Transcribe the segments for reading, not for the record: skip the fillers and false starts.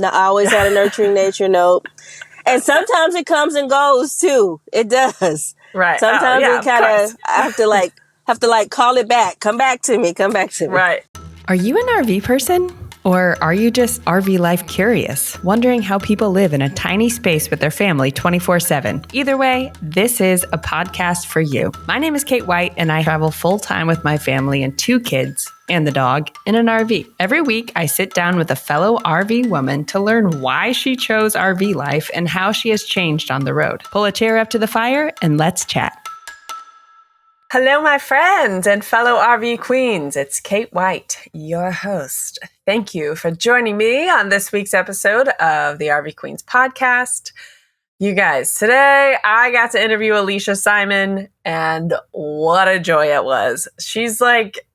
I always had a nurturing nature note. And sometimes it comes and goes too. It does. Right. Sometimes it kind of, I have to call it back. Come back to me. Right. Are you an RV person? Or are you just RV life curious, wondering how people live in a tiny space with their family 24/7? Either way, this is a podcast for you. My name is Kate White, and I travel full-time with my family and 2 kids and the dog in an RV. Every week, I sit down with a fellow RV woman to learn why she chose RV life and how she has changed on the road. Pull a chair up to the fire and let's chat. Hello, my friends and fellow RV queens. It's Kate White, your host. Thank you for joining me on this week's episode of the RV Queens podcast. You guys, today I got to interview Alicia Simon, and what a joy it was. She's like,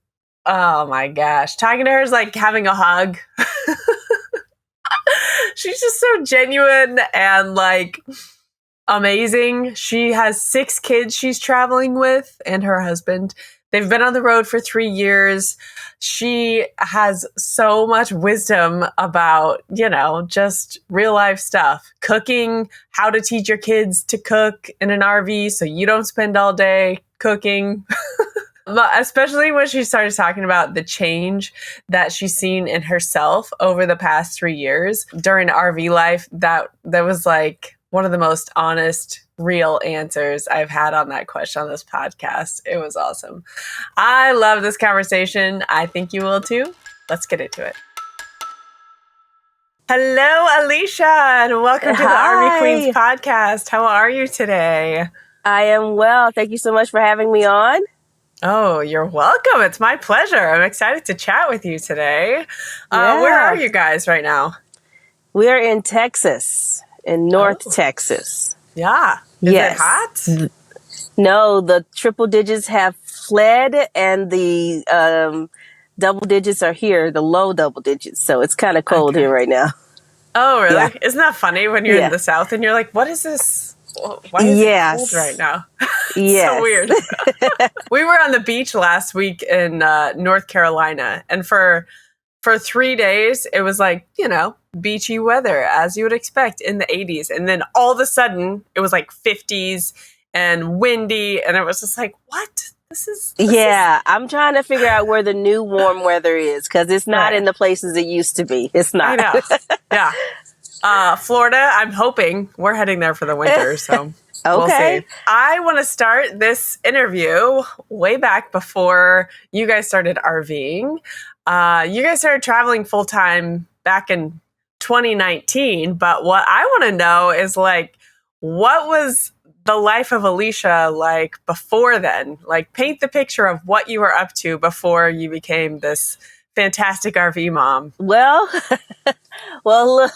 oh my gosh, talking to her is like having a hug. She's just so genuine and like amazing. She has 6 kids she's traveling with and her husband. They've been on the road for 3 years. She has so much wisdom about, just real life stuff. Cooking, how to teach your kids to cook in an RV so you don't spend all day cooking. Especially when she started talking about the change that she's seen in herself over the past 3 years during RV life. That was like one of the most honest, real answers I've had on that question on this podcast. It was awesome. I love this conversation. I think you will too. Let's get into it. Hello, Alicia, and welcome to the RV Queens podcast. How are you today? I am well. Thank you so much for having me on. Oh, you're welcome. It's my pleasure. I'm excited to chat with you today. Yeah. Where are you guys right now? We're in Texas. In North Texas. Yeah. Is it hot? No, the triple digits have fled and the double digits are here, the low double digits. So it's kind of cold here right now. Oh, really? Yeah. Isn't that funny when you're in the South and you're like, what is this? Why is it cold right now? Yes. So weird. We were on the beach last week in North Carolina, and for 3 days, it was like, beachy weather, as you would expect in the 80s. And then all of a sudden, it was like 50s and windy. And it was just like, what? I'm trying to figure out where the new warm weather is, because it's not in the places it used to be. It's not. I know. Yeah. Florida, I'm hoping we're heading there for the winter. So we'll see. I want to start this interview way back before you guys started RVing. You guys started traveling full time back in 2019, but what I want to know is like, what was the life of Alicia like before then? Like, paint the picture of what you were up to before you became this fantastic RV mom. Well, look,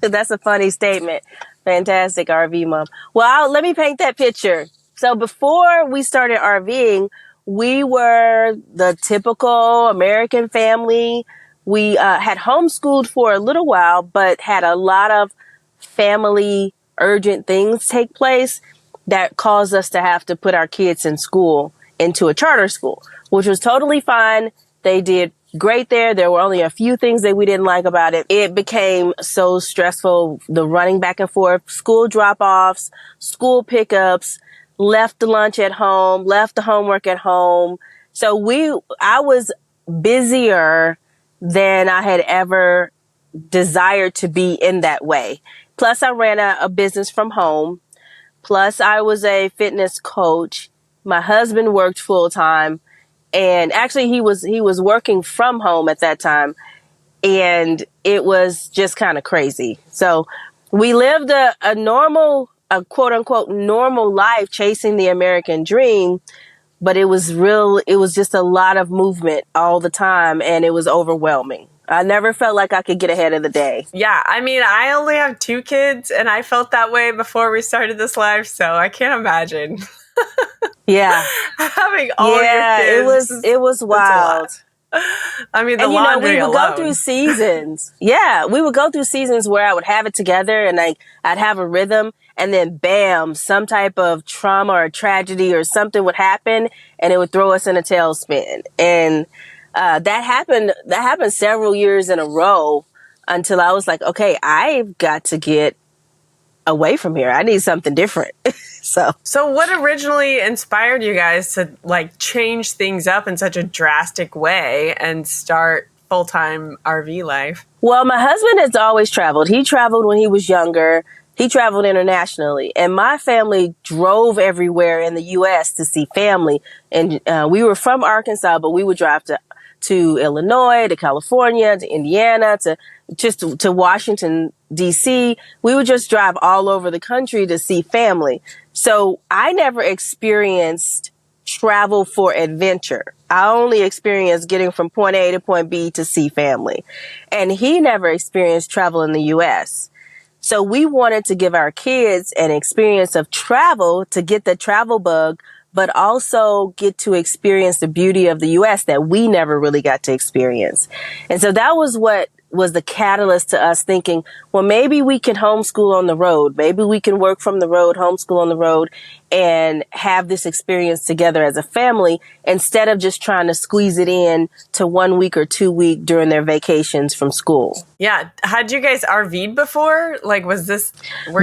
that's a funny statement. Fantastic RV mom. Well, let me paint that picture. So before we started RVing, we were the typical American family. We had homeschooled for a little while, but had a lot of family urgent things take place that caused us to have to put our kids into a charter school, which was totally fine. They did great there. There were only a few things that we didn't like about it. It became so stressful, the running back and forth, school drop-offs, school pickups, left the lunch at home, left the homework at home. So I was busier than I had ever desired to be in that way. Plus, I ran a business from home. Plus, I was a fitness coach. My husband worked full time, and actually, he was working from home at that time, and it was just kind of crazy. So, we lived a quote unquote normal life, chasing the American dream. But it was just a lot of movement all the time, and it was overwhelming. I never felt like I could get ahead of the day. Yeah, I mean, I only have 2 kids, and I felt that way before we started this life, so I can't imagine. Yeah. Having all your kids. It was wild. I mean, the laundry we would alone. go through seasons. Yeah, we would go through seasons where I would have it together and I'd have a rhythm, and then bam, some type of trauma or tragedy or something would happen, and it would throw us in a tailspin. And that happened several years in a row. until I was like, okay, I've got to get away from here. I need something different. So what originally inspired you guys to like change things up in such a drastic way and start full-time RV life? Well, my husband has always traveled. He traveled when he was younger. He traveled internationally, and my family drove everywhere in the U.S. to see family. And we were from Arkansas, but we would drive to Illinois, to California, to Indiana, to Washington, D.C. We would just drive all over the country to see family. So I never experienced travel for adventure. I only experienced getting from point A to point B to see family. And he never experienced travel in the U.S. So we wanted to give our kids an experience of travel to get the travel bug, but also get to experience the beauty of the U.S. that we never really got to experience. And so that was what was the catalyst to us thinking, well, maybe we can homeschool on the road. Maybe we can work from the road, homeschool on the road, and have this experience together as a family instead of just trying to squeeze it in to 1 week or 2 week during their vacations from school. Yeah. Had you guys RV'd before? Like, were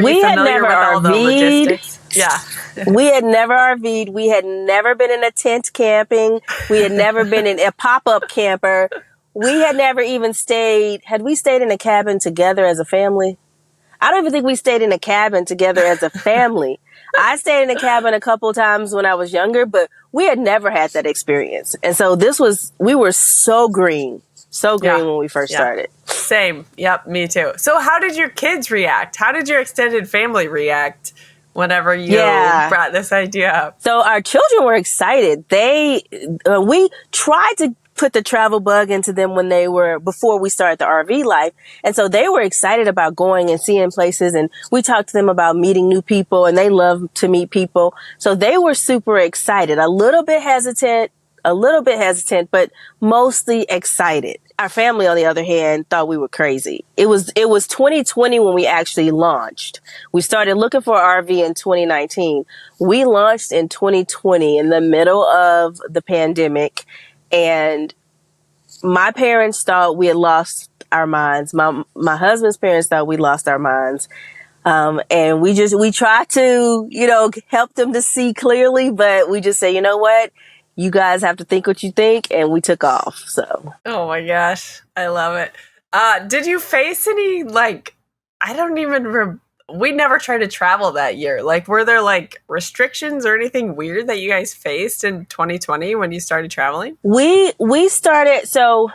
we you familiar with all the logistics? Yeah. We had never RV'd. We had never been in a tent camping. We had never been in a pop-up camper. We had never even had we stayed in a cabin together as a family? I don't even think we stayed in a cabin together as a family. I stayed in a cabin a couple of times when I was younger, but we had never had that experience. And so we were so green when we first started. Same. Yep. Me too. So how did your kids react? How did your extended family react whenever you brought this idea up? So our children were excited. We tried to put the travel bug into them before we started the RV life. And so they were excited about going and seeing places. And we talked to them about meeting new people, and they love to meet people. So they were super excited, a little bit hesitant, but mostly excited. Our family, on the other hand, thought we were crazy. It was 2020 when we actually launched. We started looking for an RV in 2019. We launched in 2020 in the middle of the pandemic. And my parents thought we had lost our minds. My husband's parents thought we lost our minds. And we tried to, help them to see clearly, but we just say, you know what? You guys have to think what you think. And we took off. So. Oh my gosh. I love it. Did you face any, we never tried to travel that year. Like, were there restrictions or anything weird that you guys faced in 2020 when you started traveling? We started, so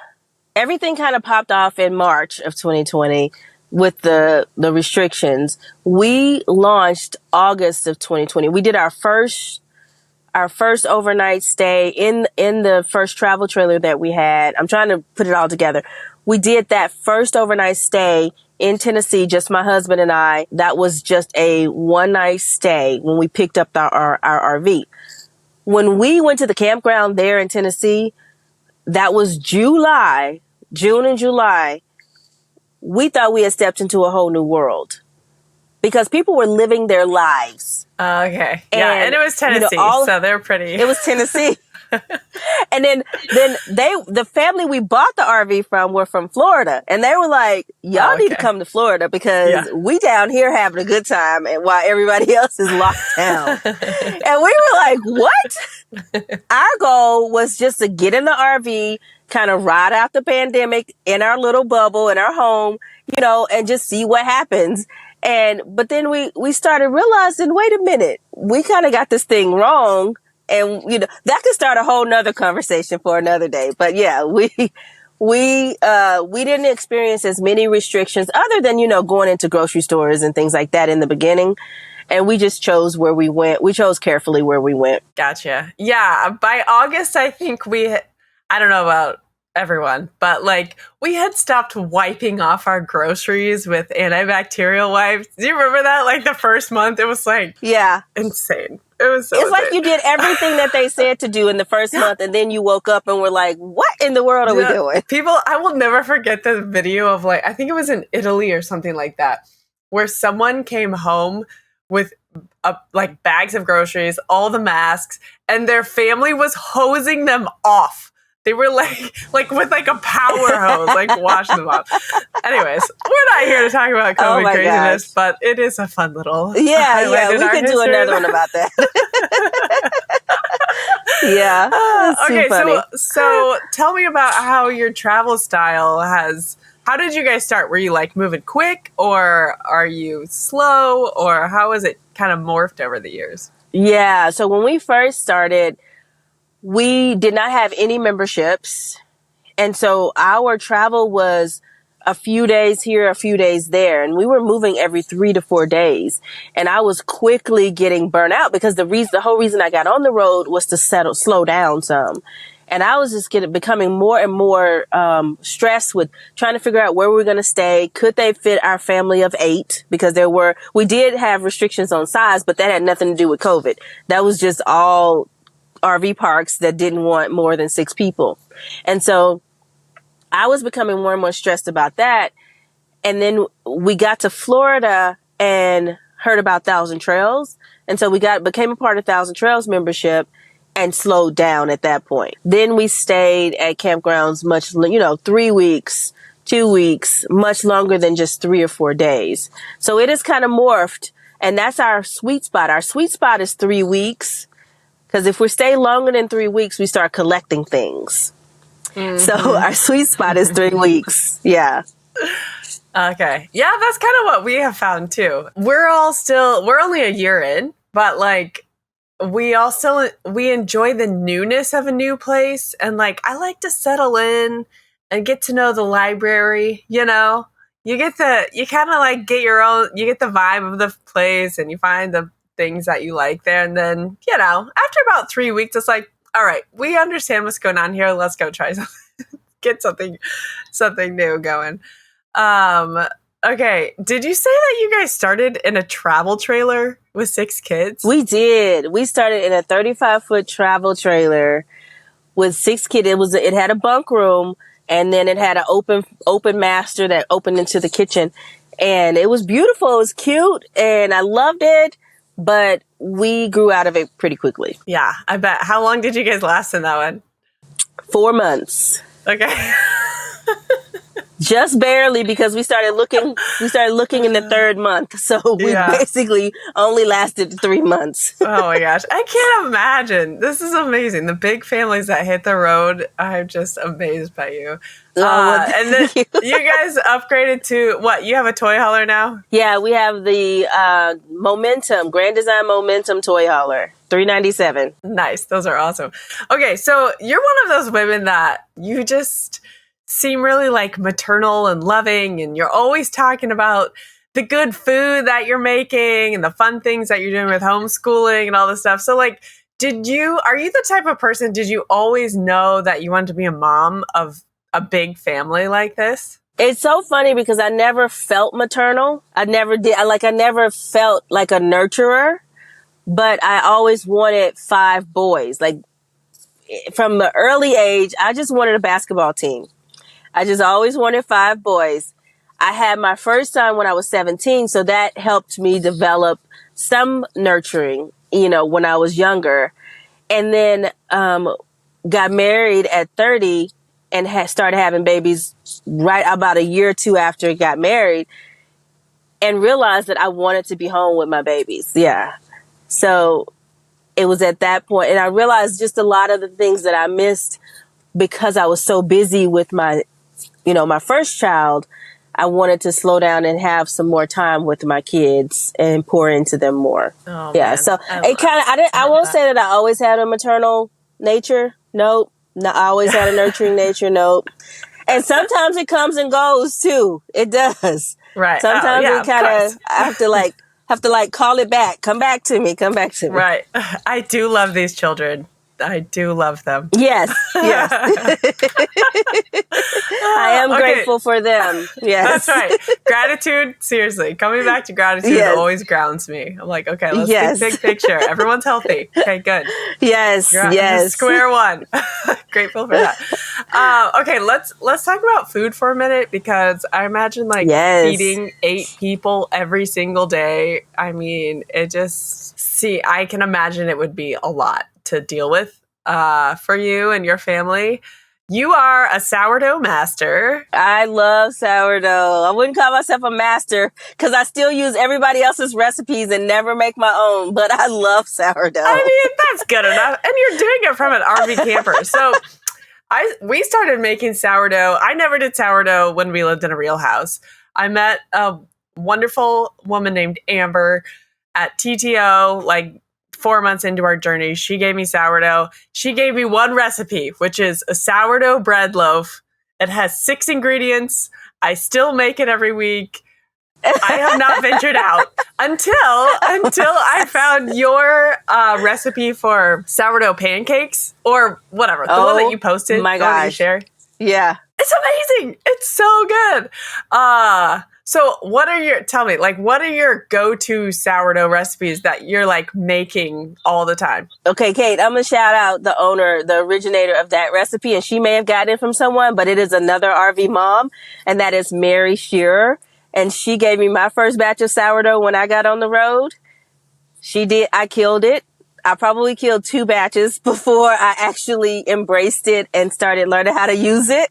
everything kind of popped off in March of 2020 with the restrictions. We launched August of 2020. We did our first overnight stay in the first travel trailer that we had. I'm trying to put it all together. We did that first overnight stay in Tennessee, just my husband and I. That was just a one night stay when we picked up our RV. When we went to the campground there in Tennessee, that was June and July. We thought we had stepped into a whole new world because people were living their lives. Okay. Yeah. And it was Tennessee, so they're pretty. It was Tennessee. And then the family we bought the RV from were from Florida, and they were like, y'all need to come to Florida because we down here having a good time and while everybody else is locked down. And we were like, what? Our goal was just to get in the RV, kind of ride out the pandemic in our little bubble in our home, and just see what happens. But then we started realizing, wait a minute, we kind of got this thing wrong. And, that could start a whole nother conversation for another day. But yeah, we didn't experience as many restrictions other than, going into grocery stores and things like that in the beginning. And we just chose where we went. We chose carefully where we went. Gotcha. Yeah. By August, I think I don't know about everyone, but we had stopped wiping off our groceries with antibacterial wipes. Do you remember that? The first month, it was insane. It was so It's like you did everything that they said to do in the first month, and then you woke up and were like, what in the world are we doing? I will never forget the video of I think it was in Italy or something like that, where someone came home with bags of groceries, all the masks, and their family was hosing them off. They were like with like a power hose, like washing them off. Anyways, we're not here to talk about COVID my craziness, gosh. but it is a fun little Yeah, in we our could do history. another one about that. Yeah, that's too Okay, funny. so tell me about how your travel style has. How did you guys start? Were you like moving quick, or are you slow, or how has it kind of morphed over the years? Yeah, so when we first started, we did not have any memberships. And so our travel was a few days here, a few days there. And we were moving every 3 to 4 days. And I was quickly getting burnt out because the whole reason I got on the road was to slow down some. And I was just becoming more and more stressed with trying to figure out where we were going to stay. Could they fit our family of 8? Because we did have restrictions on size, but that had nothing to do with COVID. That was just all RV parks that didn't want more than 6 people. And so I was becoming more and more stressed about that. And then we got to Florida and heard about Thousand Trails. And so we became a part of Thousand Trails membership and slowed down at that point. Then we stayed at campgrounds 3 weeks, 2 weeks, much longer than just 3 or 4 days. So it has kind of morphed, and that's our sweet spot. Our sweet spot is 3 weeks, because if we stay longer than 3 weeks, we start collecting things. Mm-hmm. So our sweet spot is 3 weeks. Yeah. Okay. Yeah, that's kind of what we have found too. We're only a year in, but like we enjoy the newness of a new place. And like, I like to settle in and get to know the library, you know, you kind of like you get the vibe of the place and you find the things that you like there. And then, you know, after about 3 weeks, it's like, all right, we understand what's going on here. Let's go try something, get something new going. Okay. Did you say that you guys started in a travel trailer with 6 kids? We did. We started in a 35-foot travel trailer with 6 kids. It had a bunk room, and then it had an open master that opened into the kitchen, and it was beautiful. It was cute, and I loved it, but we grew out of it pretty quickly. Yeah, I bet. How long did you guys last in that one? 4 months. Okay. Just barely, because we started looking in the 3rd month. So we basically only lasted 3 months. Oh my gosh. I can't imagine. This is amazing. The big families that hit the road. I'm just amazed by you. And then you guys upgraded to what? You have a toy hauler now? Yeah, we have the Grand Design Momentum toy hauler. $397. Nice. Those are awesome. Okay, so you're one of those women that you just seem really like maternal and loving, and you're always talking about the good food that you're making and the fun things that you're doing with homeschooling and all this stuff. So like, are you the type of person, did you always know that you wanted to be a mom of a big family like this? It's so funny because I never felt maternal. I never did. I never felt like a nurturer, but I always wanted 5 boys. Like from the early age, I just wanted a basketball team. I just always wanted 5 boys. I had my first son when I was 17, so that helped me develop some nurturing, when I was younger. And then got married at 30 and started having babies right about a year or 2 after I got married, and realized that I wanted to be home with my babies. Yeah. So it was at that point, and I realized just a lot of the things that I missed because I was so busy with my first child. I wanted to slow down and have some more time with my kids and pour into them more. Oh, yeah. Man. So I won't say that I always had a maternal nature. Nope. No, I always had a nurturing nature. Nope. And sometimes it comes and goes too. It does. Right. Sometimes it kind of, I have to call it back. Come back to me. Right. I do love these children. I do love them. Yes. I am grateful for them. Yes. That's right. Gratitude, seriously. Coming back to gratitude always grounds me. I'm like, okay, let's think big picture. Everyone's healthy. Okay, good. Yes. Square one. Grateful for that. Okay, let's talk about food for a minute, because I imagine feeding 8 people every single day. I mean, I can imagine it would be a lot to deal with for you and your family. You are a sourdough master. I love sourdough. I wouldn't call myself a master because I still use everybody else's recipes and never make my own, but I love sourdough. I mean, that's good enough. And you're doing it from an RV camper. So we started making sourdough. I never did sourdough when we lived in a real house. I met a wonderful woman named Amber at TTO, like 4 months into our journey. She gave me sourdough. She gave me one recipe, which is a sourdough bread loaf. It has 6 ingredients. I still make it every week. I have not ventured out until I found your recipe for sourdough pancakes or whatever. The one that you posted. My the one that you gosh. shared. Yeah. It's amazing. It's so good. So tell me, like, what are your go-to sourdough recipes that you're like making all the time? Okay, Kate, I'm going to shout out the owner, the originator of that recipe, and she may have gotten it from someone, but it is another RV mom, and that is Mary Shearer. And she gave me my first batch of sourdough when I got on the road. She did. I killed it. I probably killed 2 batches before I actually embraced it and started learning how to use it.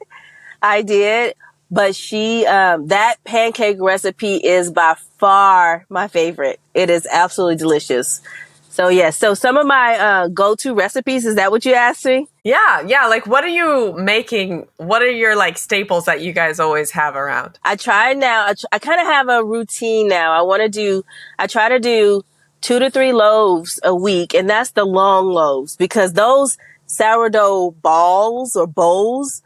I did. But that pancake recipe is by far my favorite. It is absolutely delicious. So yeah, so some of my go-to recipes, is that what you asked me? Yeah. Like, what are you making? What are your like staples that you guys always have around? I try now. I kind of have a routine now. I try to do 2 to 3 loaves a week, and that's the long loaves, because those sourdough balls or bowls,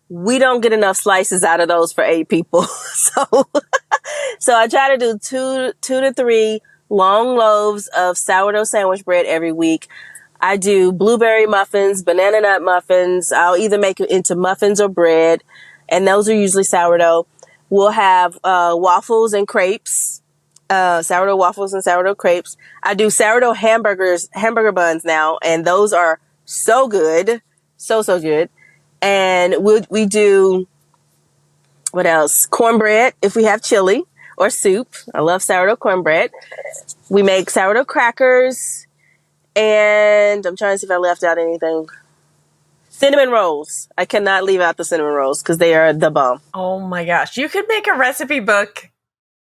we don't get enough slices out of those for 8 people. So I try to do 2 to 3 long loaves of sourdough sandwich bread every week. I do blueberry muffins, banana nut muffins. I'll either make it into muffins or bread, and those are usually sourdough. We'll have waffles and crepes, sourdough waffles and sourdough crepes. I do sourdough hamburger buns now, and those are so good, so good. And we do, what else? Cornbread, if we have chili or soup. I love sourdough cornbread. We make sourdough crackers, and I'm trying to see if I left out anything. Cinnamon rolls. I cannot leave out the cinnamon rolls because they are the bomb. Oh my gosh. You could make a recipe book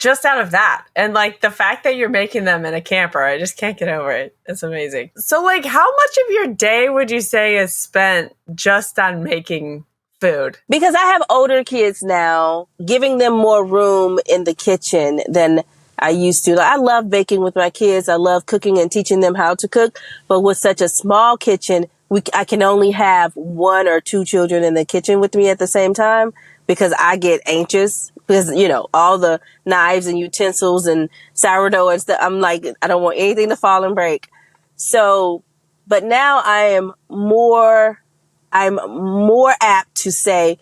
just out of that. And like the fact that you're making them in a camper, I just can't get over it. It's amazing. So like, how much of your day would you say is spent just on making food? Because I have older kids now, giving them more room in the kitchen than I used to. I love baking with my kids. I love cooking and teaching them how to cook. But with such a small kitchen, I can only have 1 or 2 children in the kitchen with me at the same time, because I get anxious because, all the knives and utensils and sourdough and stuff. I'm like, I don't want anything to fall and break. So, but now I'm more apt to say,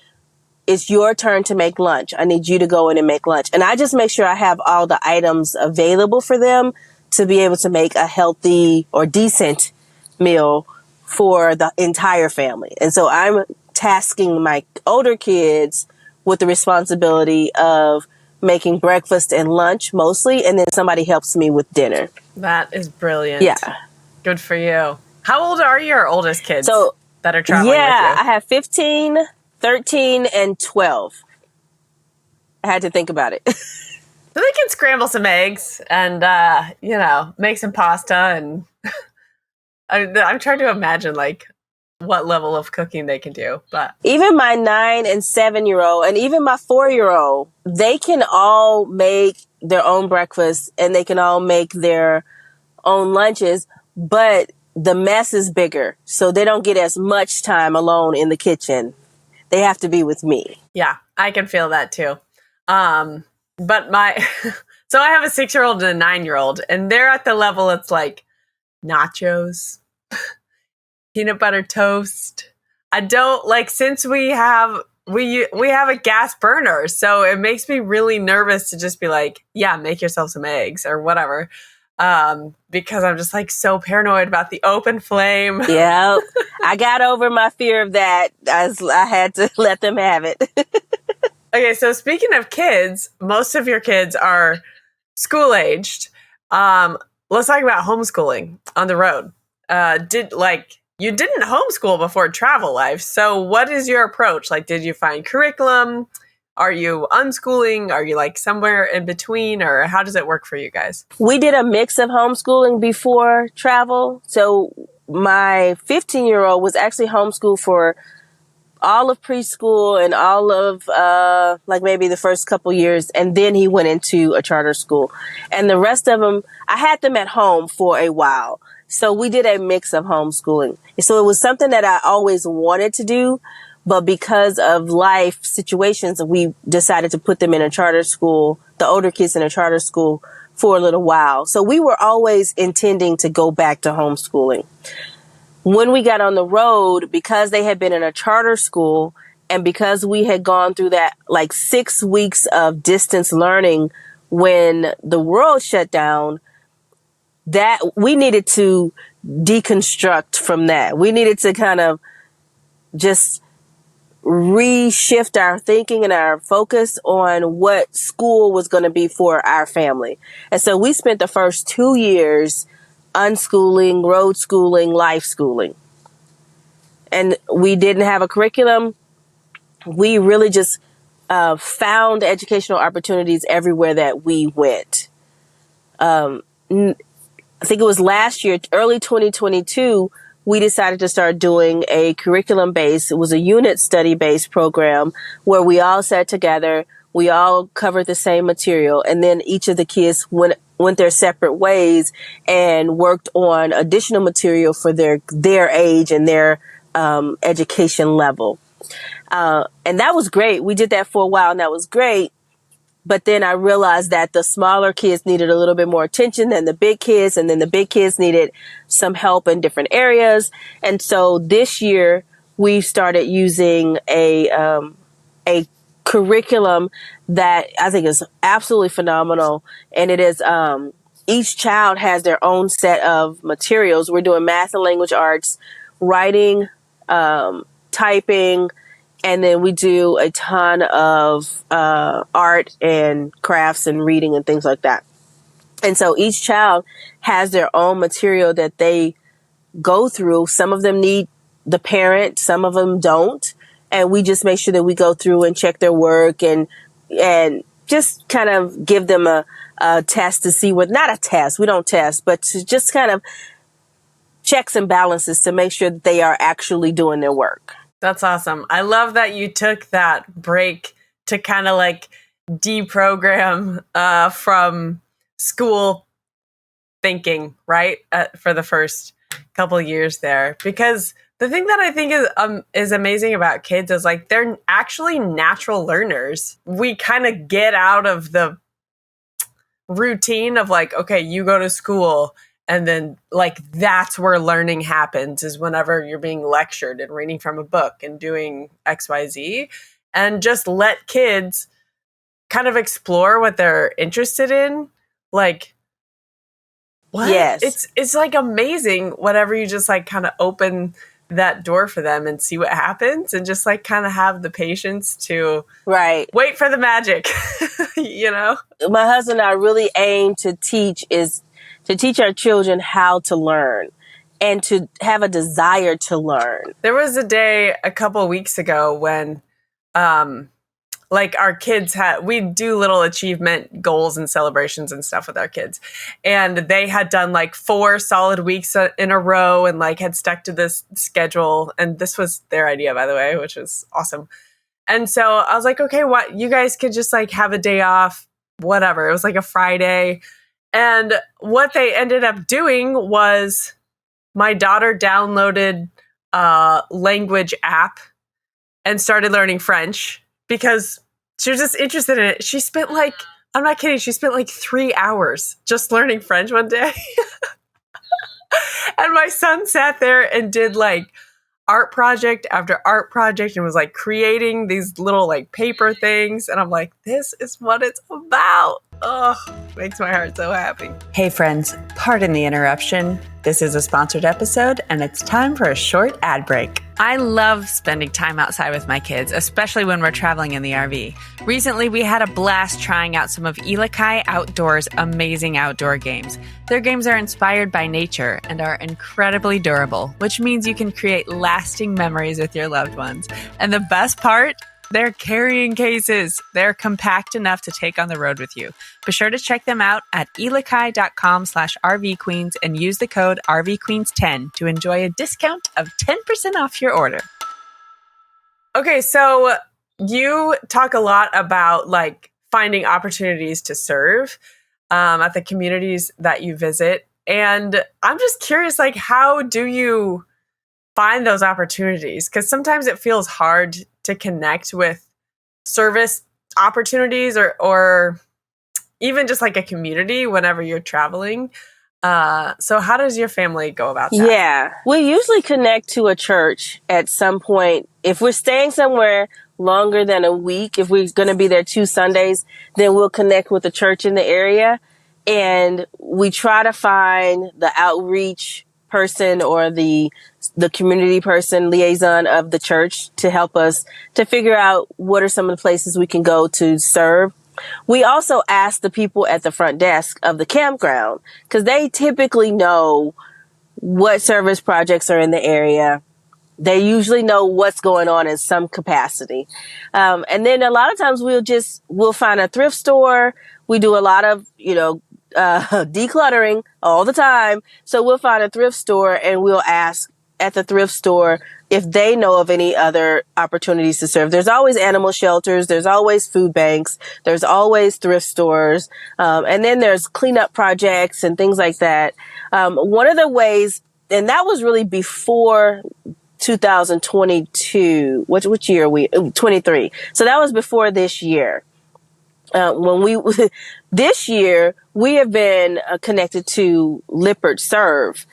it's your turn to make lunch. I need you to go in and make lunch. And I just make sure I have all the items available for them to be able to make a healthy or decent meal for the entire family. And so I'm tasking my older kids with the responsibility of making breakfast and lunch mostly, and then somebody helps me with dinner. That is brilliant. Yeah. Good for you. How old are your oldest kids that are traveling with you? I have 15, 13, and 12. I had to think about it. So they can scramble some eggs and, make some pasta. And I'm trying to imagine, like, what level of cooking they can do. But even my 9 and 7-year-old and even my 4-year-old, they can all make their own breakfast and they can all make their own lunches, but the mess is bigger. So they don't get as much time alone in the kitchen. They have to be with me. Yeah, I can feel that too. But so I have a 6-year-old and a 9-year-old, and they're at the level it's like nachos, peanut butter toast. I don't like, since we have a gas burner, so it makes me really nervous to just be like, yeah, make yourself some eggs or whatever. Because I'm just like so paranoid about the open flame. Yeah, I got over my fear of that. I had to let them have it. Okay, so speaking of kids, most of your kids are school aged. Let's talk about homeschooling on the road. you didn't homeschool before Travel Life. So what is your approach? Like, did you find curriculum? Are you unschooling? Are you like somewhere in between, or how does it work for you guys? We did a mix of homeschooling before travel. So my 15-year-old was actually homeschooled for all of preschool and all of like maybe the first couple years, and then he went into a charter school. And the rest of them, I had them at home for a while. So we did a mix of homeschooling. So it was something that I always wanted to do, but because of life situations, we decided to put them in a charter school, the older kids in a charter school for a little while. So we were always intending to go back to homeschooling. When we got on the road, because they had been in a charter school and because we had gone through that like 6 weeks of distance learning when the world shut down, that we needed to deconstruct from that. We needed to kind of just reshift our thinking and our focus on what school was going to be for our family. And so we spent the first 2 years unschooling, road schooling, life schooling. And we didn't have a curriculum. We really just found educational opportunities everywhere that we went. I think it was last year, early 2022, we decided to start doing a curriculum-based, it was a unit study-based program where we all sat together, we all covered the same material, and then each of the kids went their separate ways and worked on additional material for their age and their education level. And that was great. We did that for a while, and that was great. But then I realized that the smaller kids needed a little bit more attention than the big kids. And then the big kids needed some help in different areas. And so this year we started using a curriculum that I think is absolutely phenomenal. And it is, each child has their own set of materials. We're doing math and language arts, writing, typing, and then we do a ton of art and crafts and reading and things like that. And so each child has their own material that they go through. Some of them need the parent, some of them don't. And we just make sure that we go through and check their work and just kind of give them a test to see what, not a test, we don't test, but to just kind of checks and balances to make sure that they are actually doing their work. That's awesome. I love that you took that break to kind of like deprogram from school thinking, right? For the first couple of years there. Because the thing that I think is amazing about kids is like they're actually natural learners. We kind of get out of the routine of like, okay, you go to school and then like that's where learning happens, is whenever you're being lectured and reading from a book and doing XYZ, and just let kids kind of explore what they're interested in. Like, what? Yes. It's like amazing whenever you just like kind of open that door for them and see what happens, and just like kind of have the patience to wait for the magic, you know? My husband and I really aim to teach our children how to learn and to have a desire to learn. There was a day a couple of weeks ago when like our kids we do little achievement goals and celebrations and stuff with our kids. And they had done like 4 solid weeks in a row and like had stuck to this schedule. And this was their idea, by the way, which was awesome. And so I was like, okay, what, you guys could just like have a day off, whatever. It was like a Friday. And what they ended up doing was my daughter downloaded a language app and started learning French because she was just interested in it. She spent like, I'm not kidding, she spent like 3 hours just learning French one day. And my son sat there and did like art project after art project and was like creating these little like paper things. And I'm like, this is what it's about. Oh, makes my heart so happy. Hey friends, pardon the interruption. This is a sponsored episode and it's time for a short ad break. I love spending time outside with my kids, especially when we're traveling in the RV. Recently, we had a blast trying out some of Elikai Outdoors' amazing outdoor games. Their games are inspired by nature and are incredibly durable, which means you can create lasting memories with your loved ones. And the best part? They're carrying cases. They're compact enough to take on the road with you. Be sure to check them out at elikai.com/RVQueens and use the code RVQueens10 to enjoy a discount of 10% off your order. Okay, so you talk a lot about like finding opportunities to serve at the communities that you visit. And I'm just curious, like, how do you find those opportunities? Because sometimes it feels hard to connect with service opportunities or even just like a community whenever you're traveling. So how does your family go about that? Yeah, we usually connect to a church at some point. If we're staying somewhere longer than a week, if we're going to be there 2 Sundays, then we'll connect with a church in the area. And we try to find the outreach person or the community person, liaison of the church to help us to figure out what are some of the places we can go to serve. We also ask the people at the front desk of the campground because they typically know what service projects are in the area. They usually know what's going on in some capacity. And then a lot of times we'll find a thrift store. We do a lot of, decluttering all the time. So we'll find a thrift store and we'll ask at the thrift store if they know of any other opportunities to serve. There's always animal shelters. There's always food banks. There's always thrift stores. And then there's cleanup projects and things like that. One of the ways, and that was really before 2022. Which year are we? 23. So that was before this year. This year, we have been connected to Lippert Serve.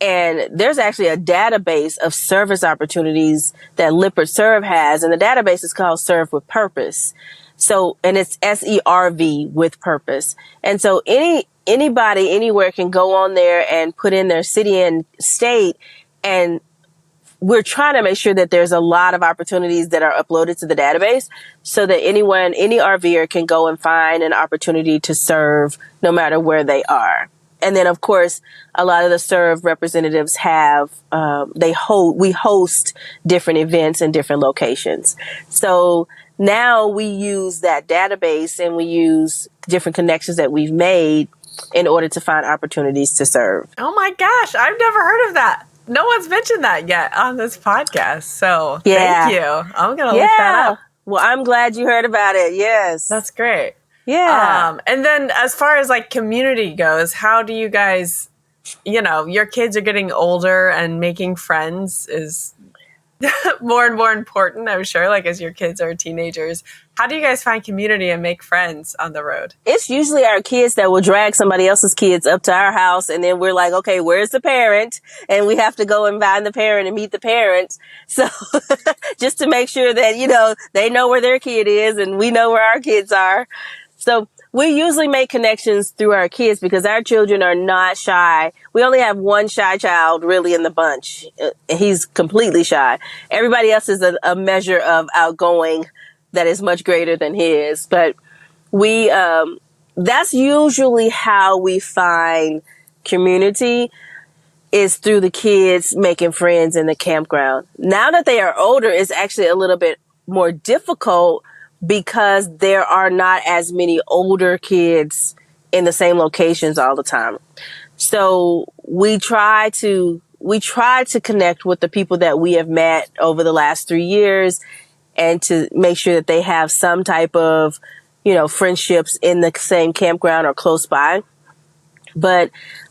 And there's actually a database of service opportunities that Lippert Serve has. And the database is called Serve with Purpose. So, and it's SERV with purpose. And so anybody anywhere can go on there and put in their city and state. And we're trying to make sure that there's a lot of opportunities that are uploaded to the database so that any RVer can go and find an opportunity to serve no matter where they are. And then, of course, a lot of the Serve representatives have, we host different events in different locations. So now we use that database and we use different connections that we've made in order to find opportunities to serve. Oh my gosh, I've never heard of that. No one's mentioned that yet on this podcast. So Thank you. I'm going to look that up. Well, I'm glad you heard about it. Yes. That's great. Yeah. And then as far as like community goes, how do you guys, your kids are getting older and making friends is more and more important, I'm sure, like as your kids are teenagers. How do you guys find community and make friends on the road? It's usually our kids that will drag somebody else's kids up to our house. And then we're like, okay, where's the parent? And we have to go and find the parent and meet the parents. So just to make sure that, they know where their kid is and we know where our kids are. So we usually make connections through our kids because our children are not shy. We only have one shy child really in the bunch. He's completely shy. Everybody else is a measure of outgoing that is much greater than his. But that's usually how we find community is through the kids making friends in the campground. Now that they are older, it's actually a little bit more difficult because there are not as many older kids in the same locations all the time. So we try to connect with the people that we have met over the last 3 years and to make sure that they have some type of, friendships in the same campground or close by. But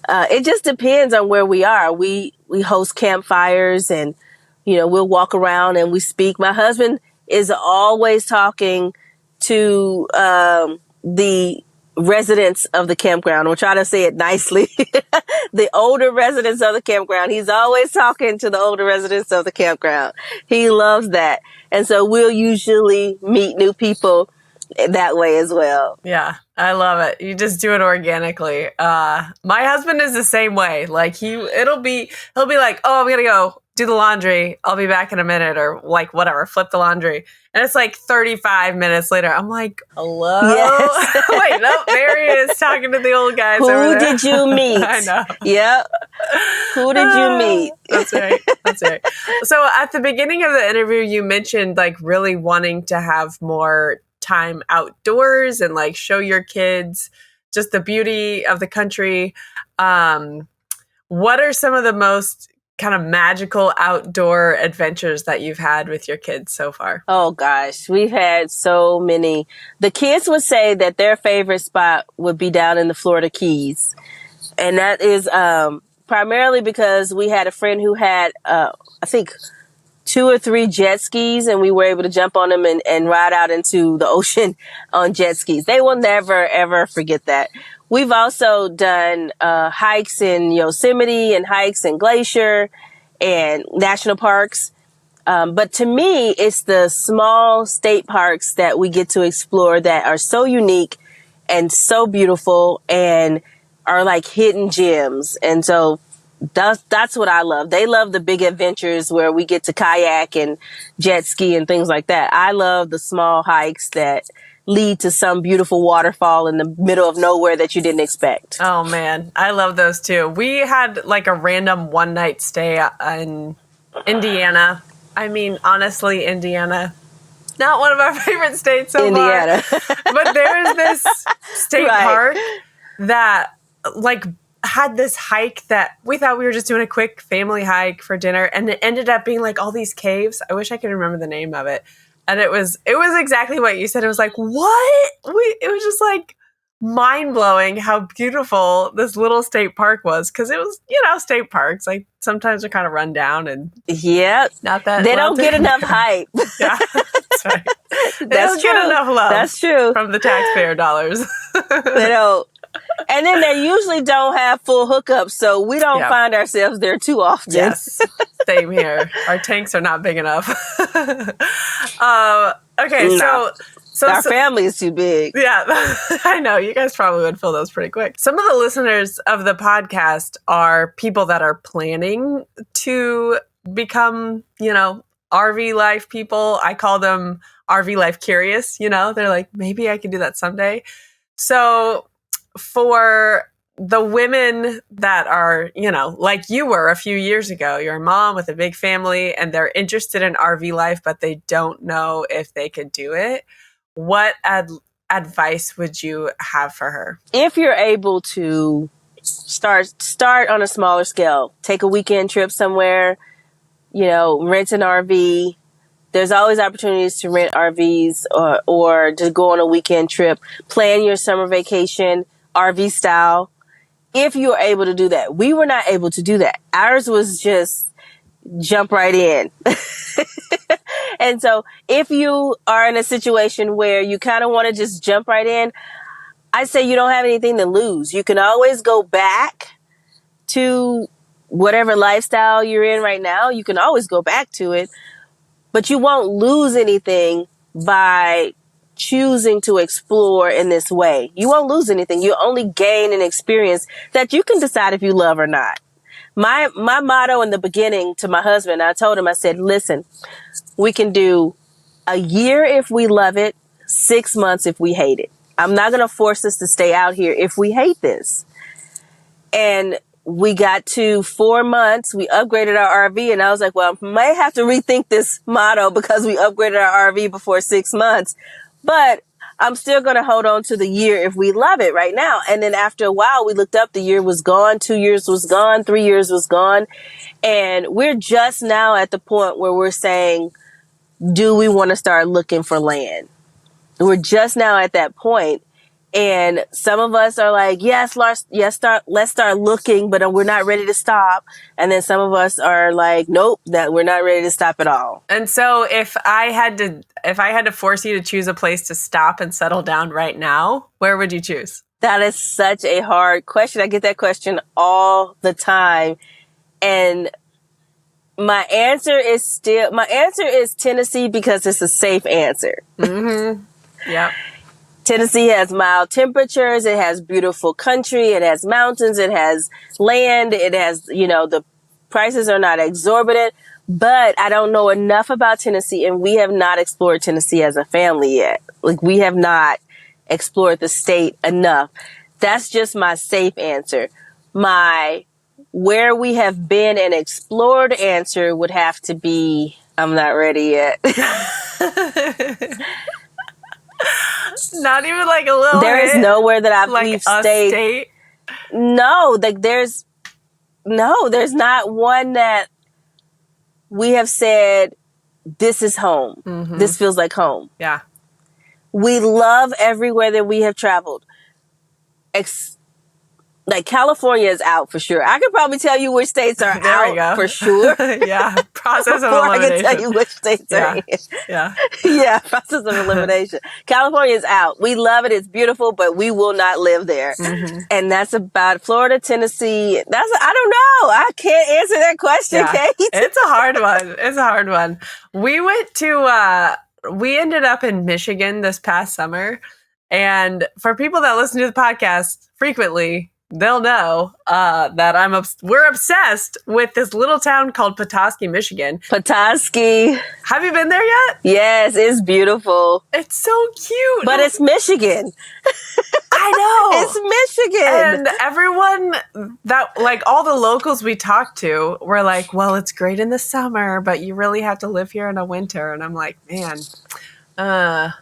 it just depends on where we are. We host campfires and, we'll walk around and we speak. My husband is always talking to the residents of the campground. We'll try to say it nicely. The older residents of the campground. He's always talking to the older residents of the campground. He loves that. And so we'll usually meet new people that way as well. Yeah, I love it. You just do it organically. My husband is the same way. Like he'll be like, oh, I'm going to go do the laundry. I'll be back in a minute, or like whatever, flip the laundry. And it's like 35 minutes later. I'm like, hello? Yes. Wait, no, there he is talking to the old guys over Who there. did you meet? I know. Yep. Who did you meet? That's right. That's right. So at the beginning of the interview, you mentioned like really wanting to have more time outdoors and like show your kids just the beauty of the country. What are some of the most kind of magical outdoor adventures that you've had with your kids so far? Oh gosh, we've had so many. The kids would say that their favorite spot would be down in the Florida Keys. And that is primarily because we had a friend who had, I think, 2 or 3 jet skis, and we were able to jump on them and ride out into the ocean on jet skis. They will never, ever forget that. We've also done hikes in Yosemite and hikes in Glacier and national parks. But to me, it's the small state parks that we get to explore that are so unique and so beautiful and are like hidden gems. And so that's what I love. They love the big adventures where we get to kayak and jet ski and things like that. I love the small hikes that lead to some beautiful waterfall in the middle of nowhere that you didn't expect. Oh man, I love those too. We had like a random one night stay in Indiana. I mean, honestly, Indiana, not one of our favorite states so Indiana. far. But there's this state park that like had this hike that we thought we were just doing a quick family hike for dinner, and it ended up being like all these caves. I wish I could remember the name of it. And it was exactly what you said. It was like, what? It was just like mind-blowing how beautiful this little state park was. Because it was, state parks, like sometimes they're kind of run down and not that they don't get enough hype. Yeah, that's right. They don't get enough love. That's true. From the taxpayer dollars. They don't. And then they usually don't have full hookups, so we don't find ourselves there too often. Yes, same here. Our tanks are not big enough. Okay, no. So our family is too big. Yeah, I know. You guys probably would fill those pretty quick. Some of the listeners of the podcast are people that are planning to become, RV life people. I call them RV life curious. They're like, maybe I can do that someday. So for the women that are, like you were a few years ago, you're a mom with a big family and they're interested in RV life, but they don't know if they could do it. What advice would you have for her? If you're able to start on a smaller scale, take a weekend trip somewhere, rent an RV. There's always opportunities to rent RVs or to go on a weekend trip. Plan your summer vacation RV style. If you are able to do that, we were not able to do that. Ours was just jump right in. And so if you are in a situation where you kind of want to just jump right in, I say you don't have anything to lose. You can always go back to whatever lifestyle you're in right now. You can always go back to it, but you won't lose anything by choosing to explore in this way. You won't lose anything. You only gain an experience that you can decide if you love or not. My motto in the beginning to my husband, I told him, I said, listen, we can do a year if we love it, 6 months if we hate it. I'm not going to force us to stay out here if we hate this. And we got to 4 months. We upgraded our RV, and I was like, well, I may have to rethink this motto because we upgraded our RV before 6 months. But I'm still going to hold on to the year if we love it right now. And then after a while, we looked up, the year was gone, 2 years was gone, 3 years was gone. And we're just now at the point where we're saying, do we want to start looking for land? We're just now at that point. And some of us are like, let's start looking, but we're not ready to stop. And then some of us are like, nope, that we're not ready to stop at all. And so if I had to force you to choose a place to stop and settle down right now, where would you choose? That is such a hard question. I get that question all the time. And my answer is Tennessee because it's a safe answer. Mm-hmm. Yeah. Tennessee has mild temperatures. It has beautiful country. It has mountains. It has land. It has, the prices are not exorbitant, but I don't know enough about Tennessee, and we have not explored Tennessee as a family yet. Like, we have not explored the state enough. That's just my safe answer. My where we have been and explored answer would have to be, I'm not ready yet. Not even like a little There is hit, nowhere that like we've a stayed. state? No, like there's not one that we have said, this is home. Mm-hmm. This feels like home. Yeah. We love everywhere that we have traveled. Like California is out for sure. I could probably tell you which states are out for sure. Yeah, process of Before elimination. I can tell you which states are in. Yeah. Yeah, process of elimination. California is out. We love it. It's beautiful, but we will not live there. Mm-hmm. And that's about Florida, Tennessee. I don't know. I can't answer that question, Kate. It's a hard one. It's a hard one. We ended up in Michigan this past summer. And for people that listen to the podcast frequently, they'll know that we're obsessed with this little town called Petoskey, Michigan. Petoskey. Have you been there yet? Yes, it's beautiful. It's so cute. But it's Michigan. I know. It's Michigan. And everyone that, like, all the locals we talked to were like, well, it's great in the summer, but you really have to live here in the winter. And I'm like, man, I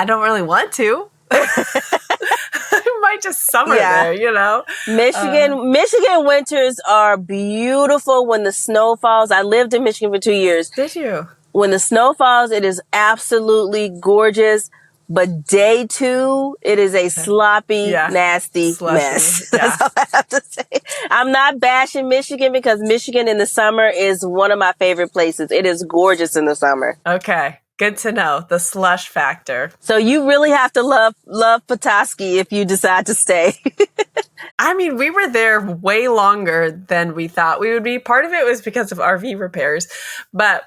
don't really want to. I might just summer there, you know? Michigan winters are beautiful when the snow falls. I lived in Michigan for 2 years. Did you? When the snow falls, it is absolutely gorgeous. But day 2, it is a sloppy, nasty mess. Yeah. That's all I have to say. I'm not bashing Michigan because Michigan in the summer is one of my favorite places. It is gorgeous in the summer. Okay. Good to know. The slush factor. So you really have to love Petoskey if you decide to stay. I mean, we were there way longer than we thought we would be. Part of it was because of RV repairs, but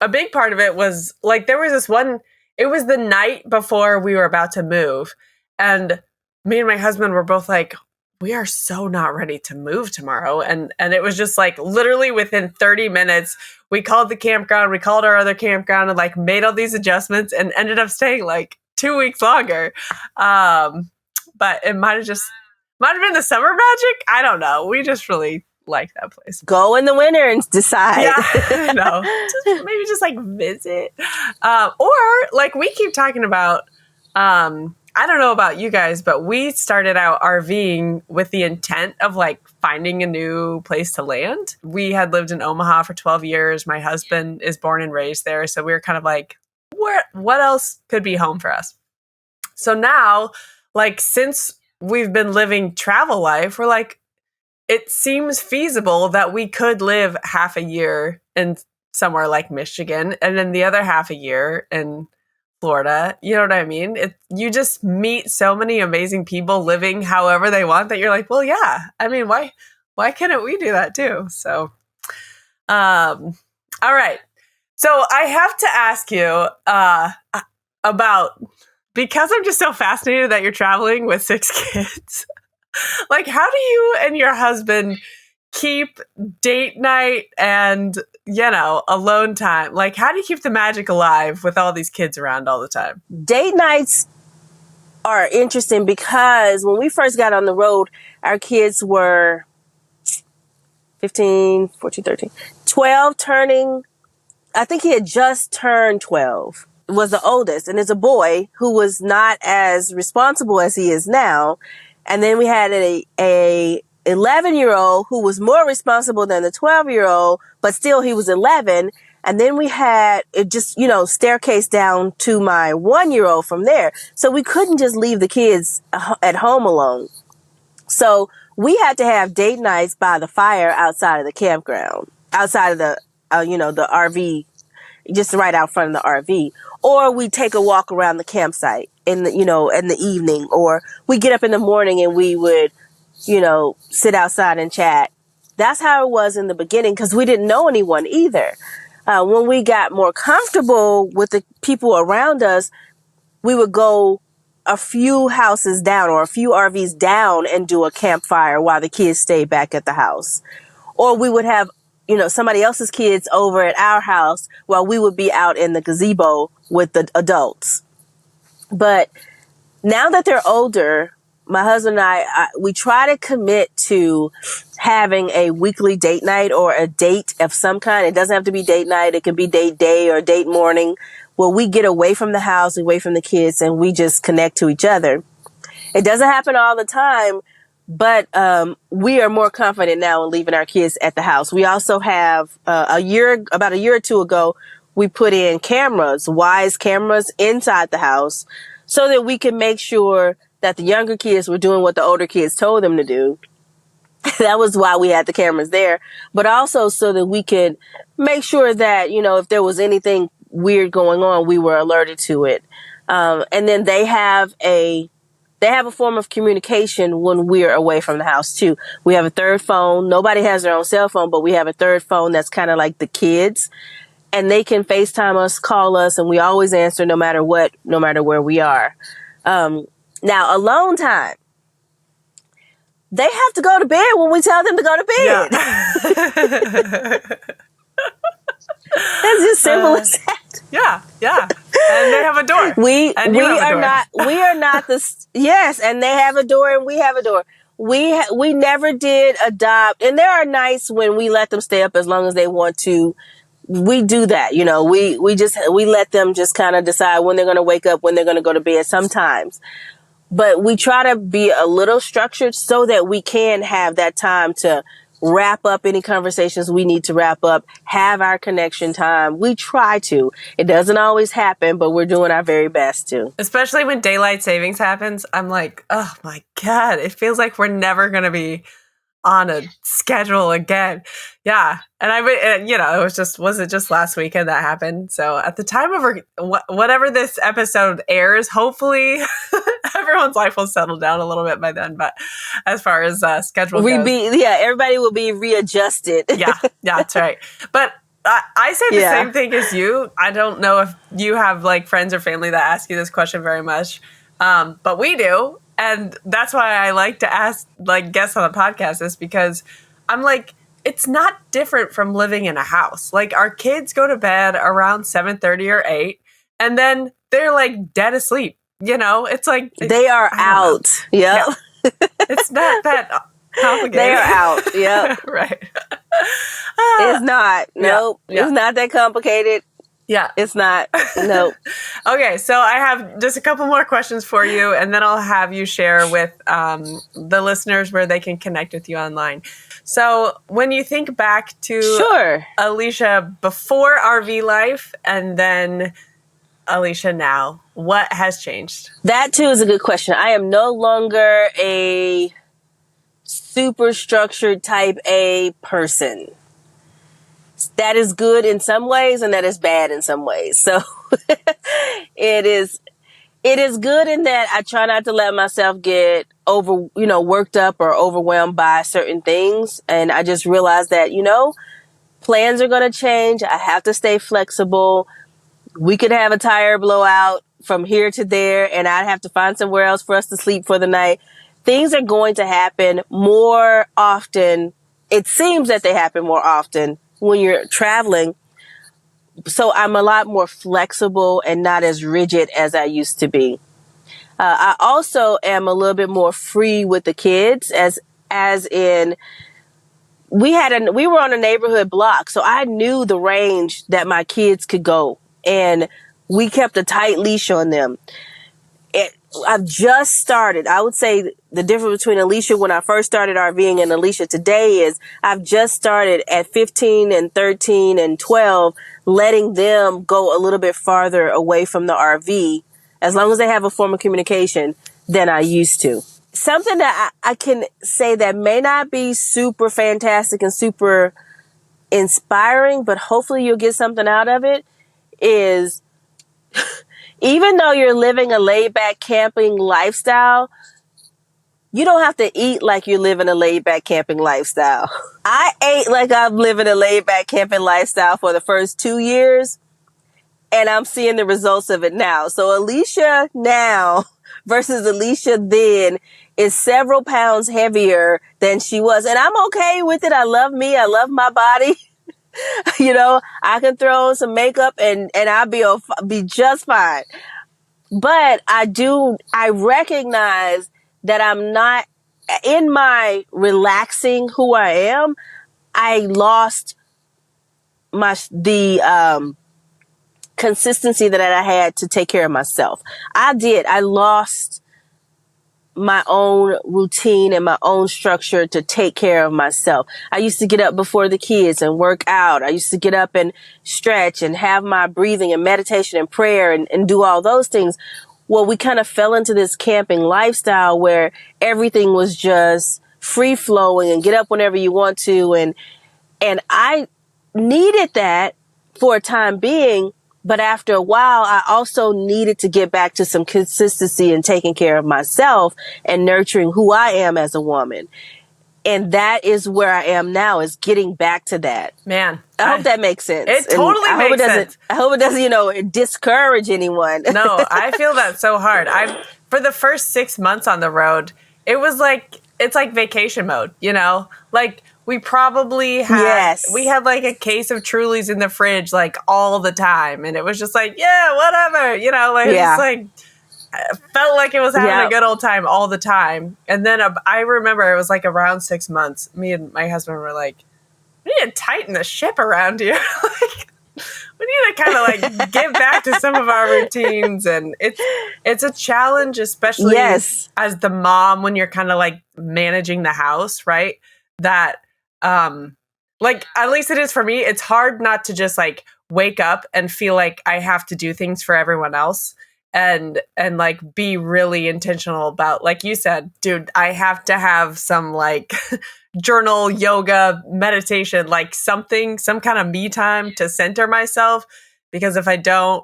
a big part of it was like there was this one, it was the night before we were about to move. And me and my husband were both like, we are so not ready to move tomorrow. And it was just like literally within 30 minutes, we called the campground, we called our other campground and like made all these adjustments and ended up staying like 2 weeks longer. But it might have been the summer magic. I don't know. We just really like that place. Go in the winter and decide. Yeah, I know. Maybe just like visit. Or like we keep talking about, I don't know about you guys, but we started out RVing with the intent of like finding a new place to land. We had lived in Omaha for 12 years. My husband is born and raised there. So we were kind of like, what else could be home for us? So now, like, since we've been living travel life, we're like, it seems feasible that we could live half a year in somewhere like Michigan and then the other half a year in Florida. You know what I mean? You just meet so many amazing people living however they want that you're like, well, yeah, I mean, why can't we do that too? So, all right. So I have to ask you about, because I'm just so fascinated that you're traveling with 6 kids. Like, how do you and your husband keep date night and, you know, alone time? Like, how do you keep the magic alive with all these kids around all the time? Date nights are interesting because when we first got on the road, our kids were 15, 14, 13, 12 turning. I think he had just turned 12, was the oldest. And it's a boy who was not as responsible as he is now. And then we had a 11-year-old who was more responsible than the 12-year-old, but still he was 11. And then we had it just, you know, staircase down to my 1-year-old from there. So we couldn't just leave the kids at home alone. So we had to have date nights by the fire outside of the campground, outside of the, the RV, just right out front of the RV. Or we take a walk around the campsite in the evening, or we get up in the morning and we would, sit outside and chat. That's how it was in the beginning because we didn't know anyone either. When we got more comfortable with the people around us, we would go a few houses down or a few RVs down and do a campfire while the kids stayed back at the house. or we would have, somebody else's kids over at our house while we would be out in the gazebo with the adults. But now that they're older, my husband and I, we try to commit to having a weekly date night or a date of some kind. It doesn't have to be date night. It can be date day or date morning, where we get away from the house, away from the kids, and we just connect to each other. It doesn't happen all the time, but we are more confident now in leaving our kids at the house. We also have about a year or two ago, we put in cameras, Wise cameras inside the house, so that we can make sure that the younger kids were doing what the older kids told them to do. That was why we had the cameras there, but also so that we could make sure that, if there was anything weird going on, we were alerted to it. And then they have a form of communication when we're away from the house too. We have a third phone. Nobody has their own cell phone, but we have a third phone that's kind of like the kids, and they can FaceTime us, call us, and we always answer no matter what, no matter where we are. Now, alone time. They have to go to bed when we tell them to go to bed. Yeah. It's just simple as that. Yeah. And they have a door. We are not yes, and they have a door and we have a door. We never did adopt, and there are nights when we let them stay up as long as they want to. We do that, we let them just kind of decide when they're going to wake up, when they're going to go to bed sometimes. But we try to be a little structured so that we can have that time to wrap up any conversations we need to wrap up, have our connection time. We try to. It doesn't always happen, but we're doing our very best to. Especially when daylight savings happens, I'm like, oh my God, it feels like we're never going to be on a schedule again. Yeah. And was it just last weekend that happened? So at the time of whatever this episode airs, hopefully everyone's life will settle down a little bit by then. But as far as schedule goes, everybody will be readjusted. yeah, that's right. But I say the same thing as you. I don't know if you have like friends or family that ask you this question very much, but we do. And that's why I like to ask like guests on the podcast, is because I'm like, it's not different from living in a house. Like our kids go to bed around 7:30 or 8, and then they're like dead asleep. It's like they are out. Yep. Yeah. It's not that complicated. They are out. Yep. Right. It's not. Nope. Yeah. It's not that complicated. Yeah. It's not. Nope. Okay. So I have just a couple more questions for you, and then I'll have you share with the listeners where they can connect with you online. So when you think back to Alicia before RV life and then Alicia now, what has changed? That too is a good question. I am no longer a super structured type A person. That is good in some ways and that is bad in some ways. So it is good in that I try not to let myself get worked up or overwhelmed by certain things. And I just realized that, plans are going to change. I have to stay flexible. We could have a tire blowout from here to there, and I'd have to find somewhere else for us to sleep for the night. Things are going to happen more often. It seems that they happen more often when you're traveling. So I'm a lot more flexible and not as rigid as I used to be. I also am a little bit more free with the kids, as in we were on a neighborhood block, so I knew the range that my kids could go, and we kept a tight leash on them. I've just started. I would say the difference between Alicia when I first started RVing and Alicia today is I've just started at 15 and 13 and 12, letting them go a little bit farther away from the RV, as long as they have a form of communication, than I used to. Something that I can say that may not be super fantastic and super inspiring, but hopefully you'll get something out of it, is even though you're living a laid-back camping lifestyle, you don't have to eat like you're living a laid-back camping lifestyle. I ate like I'm living a laid-back camping lifestyle for the first 2 years, and I'm seeing the results of it now. So Alicia now versus Alicia then is several pounds heavier than she was. And I'm okay with it. I love me. I love my body. I can throw on some makeup and I'll be just fine. But I recognize that I'm not in my relaxing who I am. I lost the consistency that I had to take care of myself. I lost my own routine and my own structure to take care of myself. I used to get up before the kids and work out. I used to get up and stretch and have my breathing and meditation and prayer and do all those things. Well, we kind of fell into this camping lifestyle where everything was just free flowing and get up whenever you want to. And I needed that for a time being. But after a while, I also needed to get back to some consistency in taking care of myself and nurturing who I am as a woman. And that is where I am now, is getting back to that. Man. I hope that makes sense. It totally makes sense. I hope it doesn't, discourage anyone. No, I feel that so hard. For the first 6 months on the road, it's like vacation mode, Like, we probably had, we had like a case of Trulies in the fridge, like all the time. And it was just like, yeah, whatever, it's like, I felt like it was having a good old time all the time. And then I remember it was like around 6 months, me and my husband were like, we need to tighten the ship around here. Like, we need to kind of like get back to some of our routines. And it's a challenge, especially as the mom, when you're kind of like managing the house, right? That, like, at least it is for me, it's hard not to just like wake up and feel like I have to do things for everyone else and like be really intentional about, like you said, dude, I have to have some like journal, yoga, meditation, like some kind of me time to center myself. Because if I don't,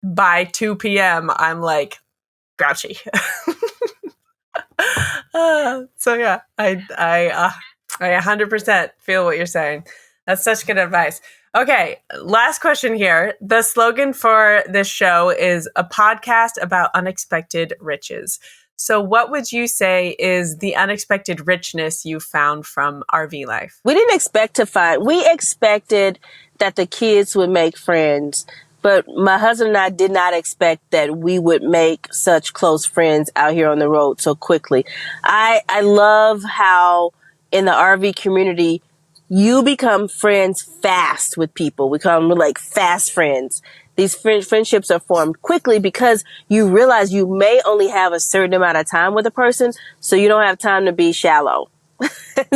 by 2 p.m., I'm like grouchy. So yeah, I 100% feel what you're saying. That's such good advice. Okay, last question here. The slogan for this show is a podcast about unexpected riches. So what would you say is the unexpected richness you found from RV life? We expected that the kids would make friends, but my husband and I did not expect that we would make such close friends out here on the road so quickly. I love how in the RV community, you become friends fast with people. We call them like fast friends. These friendships are formed quickly because you realize you may only have a certain amount of time with a person, so you don't have time to be shallow.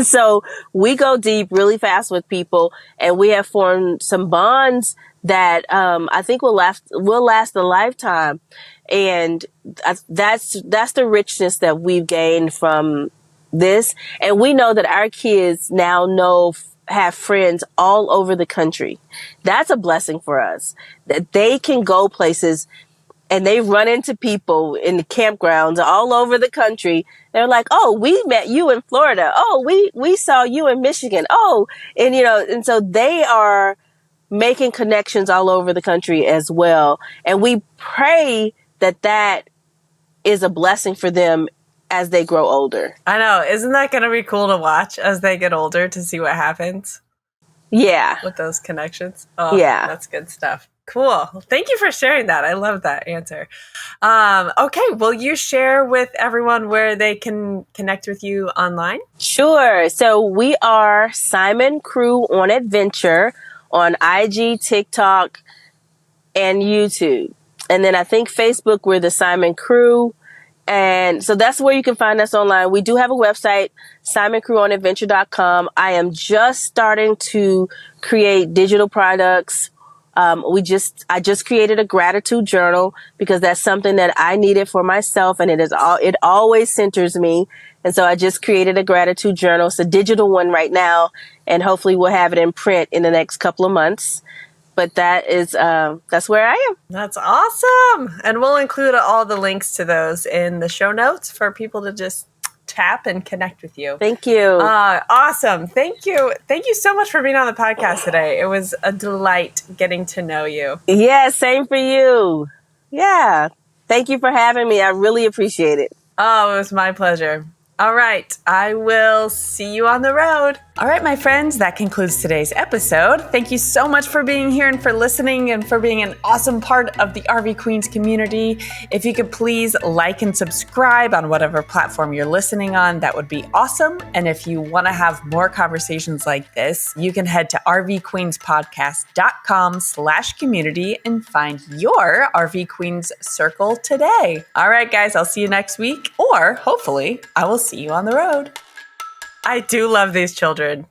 So we go deep really fast with people, and we have formed some bonds that I think will last a lifetime. And that's the richness that we've gained from this. And we know that our kids now have friends all over the country. That's a blessing for us, that they can go places and they run into people in the campgrounds all over the country. They're like, oh, we met you in Florida. Oh, we saw you in Michigan. Oh, and so they are making connections all over the country as well. And we pray that is a blessing for them as they grow older. I know. Isn't that going to be cool to watch as they get older, to see what happens? Yeah. With those connections. Oh, yeah. That's good stuff. Cool. Thank you for sharing that. I love that answer. Okay. Will you share with everyone where they can connect with you online? Sure. So we are Simon Crew on Adventure on IG, TikTok, and YouTube. And then I think Facebook, we're the Simon Crew. And so that's where you can find us online. We do have a website, SimonCrewOnAdventure.com. I am just starting to create digital products. I just created a gratitude journal because that's something that I needed for myself, and it always centers me. And so I just created a gratitude journal. It's a digital one right now, and hopefully we'll have it in print in the next couple of months. But that's where I am. That's awesome. And we'll include all the links to those in the show notes for people to just tap and connect with you. Thank you. Awesome. Thank you. Thank you so much for being on the podcast today. It was a delight getting to know you. Yeah, same for you. Yeah. Thank you for having me. I really appreciate it. Oh, it was my pleasure. All right. I will see you on the road. All right, my friends, that concludes today's episode. Thank you so much for being here and for listening and for being an awesome part of the RV Queens community. If you could please like and subscribe on whatever platform you're listening on, that would be awesome. And if you want to have more conversations like this, you can head to rvqueenspodcast.com/community and find your RV Queens circle today. All right, guys, I'll see you next week, or hopefully I will see you on the road. I do love these children.